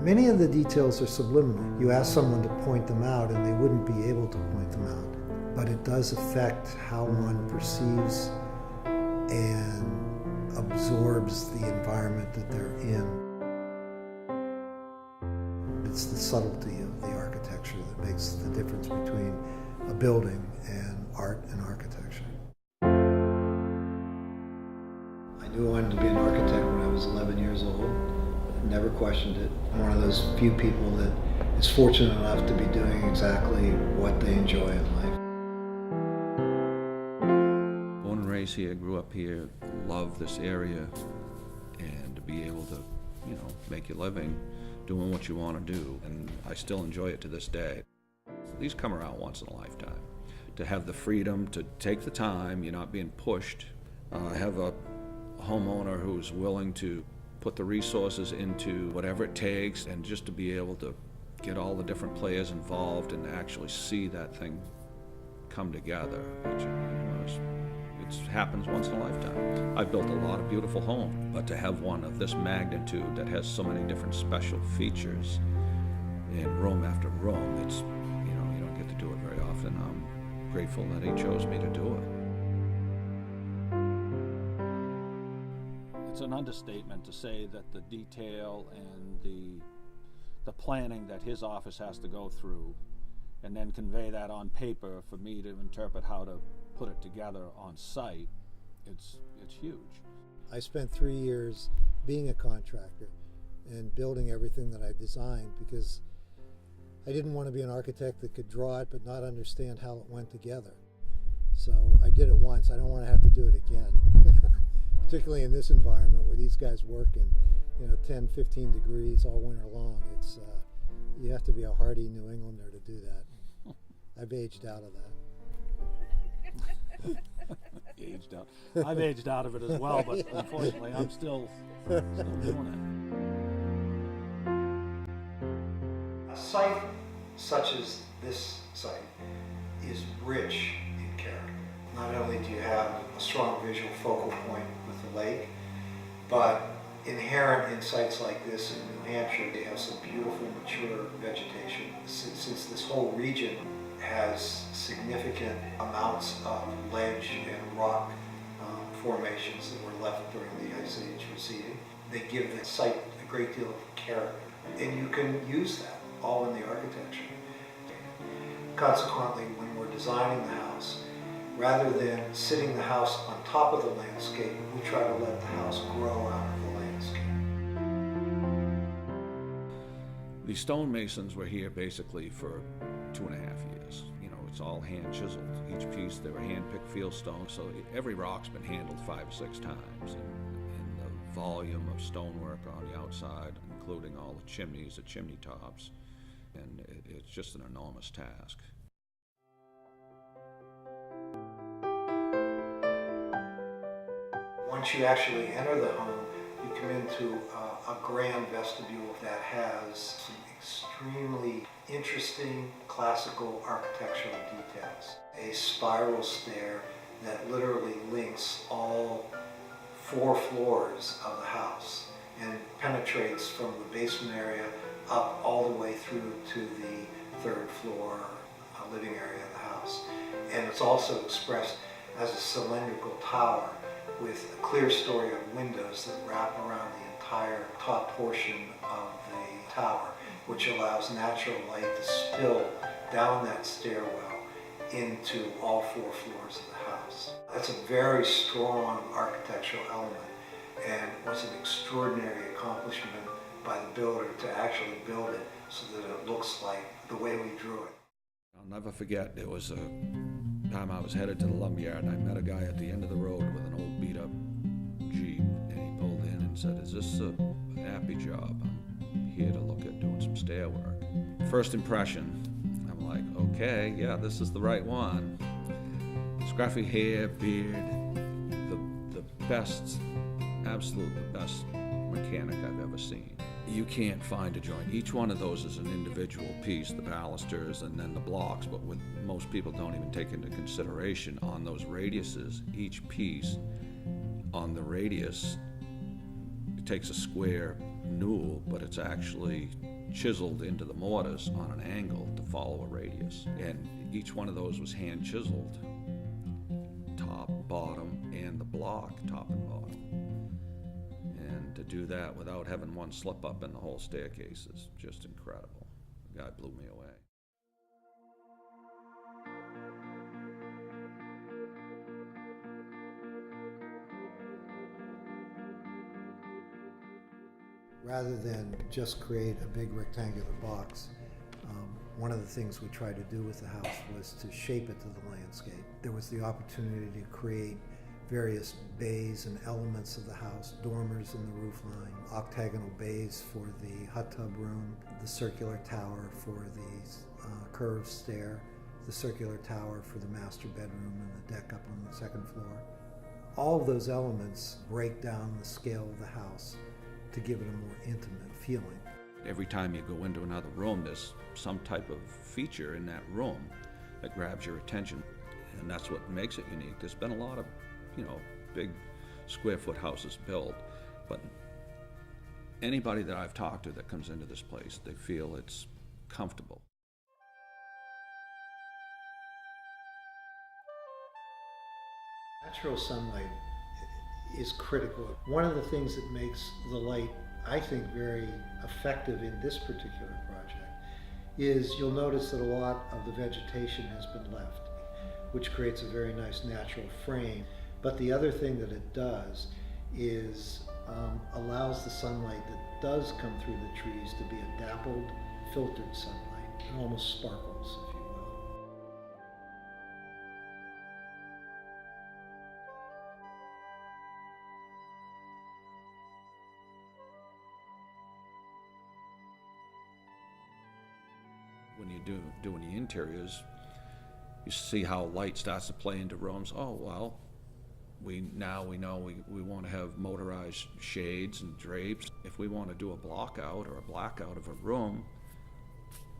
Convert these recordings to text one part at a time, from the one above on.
Many of the details are subliminal. You ask someone to point them out and they wouldn't be able to point them out. But it does affect how one perceives and absorbs the environment that they're in. It's the subtlety of the architecture that makes the difference between a building and art and architecture. I knew I wanted to be an architect when I was 11 years old. Never questioned it. I'm one of those few people that is fortunate enough to be doing exactly what they enjoy in life. Born and raised here, grew up here, love this area, and to be able to, make your living doing what you want to do, and I still enjoy it to this day. These come around once in a lifetime. To have the freedom to take the time, you're not being pushed. I have a homeowner who's willing to put the resources into whatever it takes, and just to be able to get all the different players involved and actually see that thing come together. It happens once in a lifetime. I've built a lot of beautiful homes, but to have one of this magnitude that has so many different special features in room after room, it's, you don't get to do it very often. I'm grateful that he chose me to do it. It's an understatement to say that the detail and the planning that his office has to go through and then convey that on paper for me to interpret how to put it together on site, it's huge. I spent 3 years being a contractor and building everything that I designed because I didn't want to be an architect that could draw it but not understand how it went together. So I did it once. I don't want to have to do it again. Particularly in this environment where these guys work in 10, 15 degrees all winter long. It's you have to be a hardy New Englander to do that. I've aged out of that. Aged out. I've aged out of it as well, but unfortunately I'm still doing it. A site such as this site is rich in character. Not only do you have a strong visual focal point with the lake, but inherent in sites like this in New Hampshire, they have some beautiful mature vegetation. Since this whole region has significant amounts of ledge and rock formations that were left during the Ice Age receding, they give the site a great deal of character. And you can use that all in the architecture. Consequently, when we're designing the house, rather than sitting the house on top of the landscape, we try to let the house grow out of the landscape. The stonemasons were here basically for 2.5 years. It's all hand chiseled. Each piece, they were hand-picked field stones, so every rock's been handled 5 or 6 times. And the volume of stonework on the outside, including all the chimneys, the chimney tops, and it's just an enormous task. Once you actually enter the home, you come into a grand vestibule that has some extremely interesting classical architectural details. A spiral stair that literally links all 4 floors of the house and penetrates from the basement area up all the way through to the 3rd floor living area of the house. And it's also expressed as a cylindrical tower with a clear story of windows that wrap around the entire top portion of the tower, which allows natural light to spill down that stairwell into all 4 floors of the house. That's a very strong architectural element and was an extraordinary accomplishment by the builder to actually build it so that it looks like the way we drew it. I'll never forget, there was a time I was headed to the lumberyard and I met a guy at the end of the road with an old beat-up Jeep, and he pulled in and said, "Is this a happy job? I'm here to look at doing some stair work." First impression, I'm like, okay, yeah, this is the right one. Scruffy hair, beard, the best, absolute the best mechanic I've ever seen. You can't find a joint. Each one of those is an individual piece, the balusters and then the blocks, but with most people don't even take into consideration on those radiuses, each piece on the radius, it takes a square newel, but it's actually chiseled into the mortise on an angle to follow a radius. And each one of those was hand chiseled, top, bottom, and the block, top and bottom. And to do that without having one slip up in the whole staircase is just incredible. The guy blew me away. Rather than just create a big rectangular box, one of the things we tried to do with the house was to shape it to the landscape. There was the opportunity to create various bays and elements of the house, dormers in the roof line, octagonal bays for the hot tub room, the circular tower for the curved stair, the circular tower for the master bedroom and the deck up on the second floor. All of those elements break down the scale of the house to give it a more intimate feeling. Every time you go into another room, there's some type of feature in that room that grabs your attention, and that's what makes it unique. There's been a lot of, big square foot houses built, but anybody that I've talked to that comes into this place, they feel it's comfortable. Natural sunlight is critical. One of the things that makes the light, I think, very effective in this particular project is you'll notice that a lot of the vegetation has been left, which creates a very nice natural frame. But the other thing that it does is allows the sunlight that does come through the trees to be a dappled, filtered sunlight. It almost sparkles, if you will. When you're doing the interiors, you see how light starts to play into rooms. Oh, well, we know we want to have motorized shades and drapes. If we want to do a block out or a blackout of a room,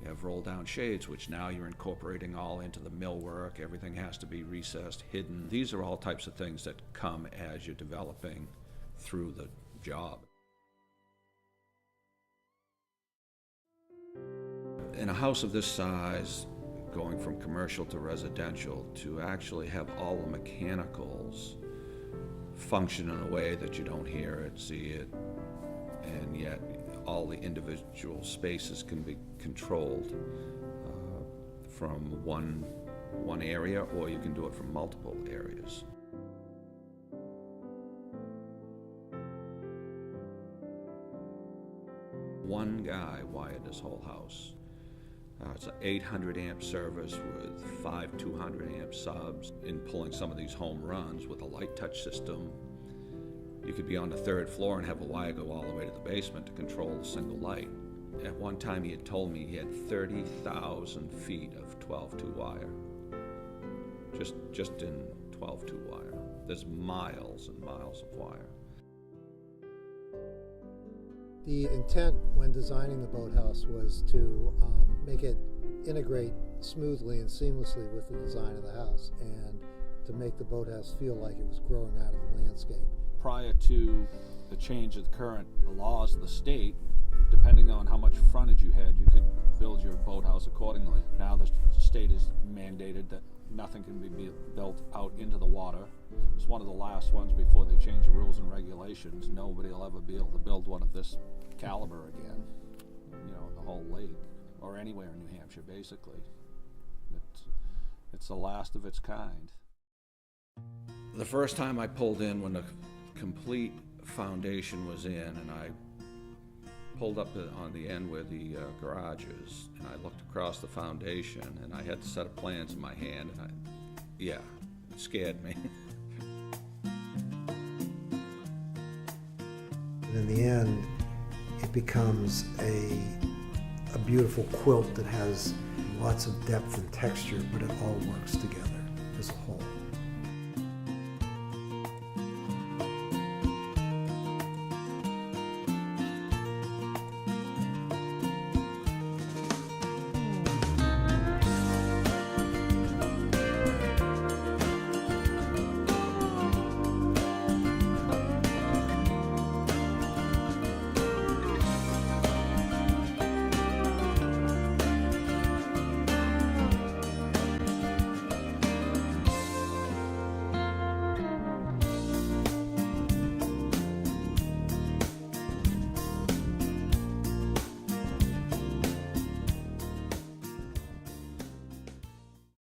we have roll down shades, which now you're incorporating all into the millwork. Everything has to be recessed, hidden. These are all types of things that come as you're developing through the job. In a house of this size, going from commercial to residential, to actually have all the mechanicals function in a way that you don't hear it, see it, and yet all the individual spaces can be controlled from one area, or you can do it from multiple areas. One guy wired this whole house. It's an 800 amp service with 5 200 amp subs. In pulling some of these home runs with a light touch system, you could be on the 3rd floor and have a wire go all the way to the basement to control a single light. At one time he had told me he had 30,000 feet of 12-2 wire. Just in 12-2 wire. There's miles and miles of wire. The intent when designing the boathouse was to make it integrate smoothly and seamlessly with the design of the house, and to make the boathouse feel like it was growing out of the landscape. Prior to the change of the current laws of the state, depending on how much frontage you had, you could build your boathouse accordingly. Now the state has mandated that nothing can be built out into the water. It's one of the last ones before they change the rules and regulations. Nobody will ever be able to build one of this caliber again, the whole lake, or anywhere in New Hampshire, basically. It's the last of its kind. The first time I pulled in, when the complete foundation was in, and I pulled up on the end where the garage is, and I looked across the foundation, and I had the set of plans in my hand, and it scared me. And in the end, it becomes a beautiful quilt that has lots of depth and texture, but it all works together as a whole.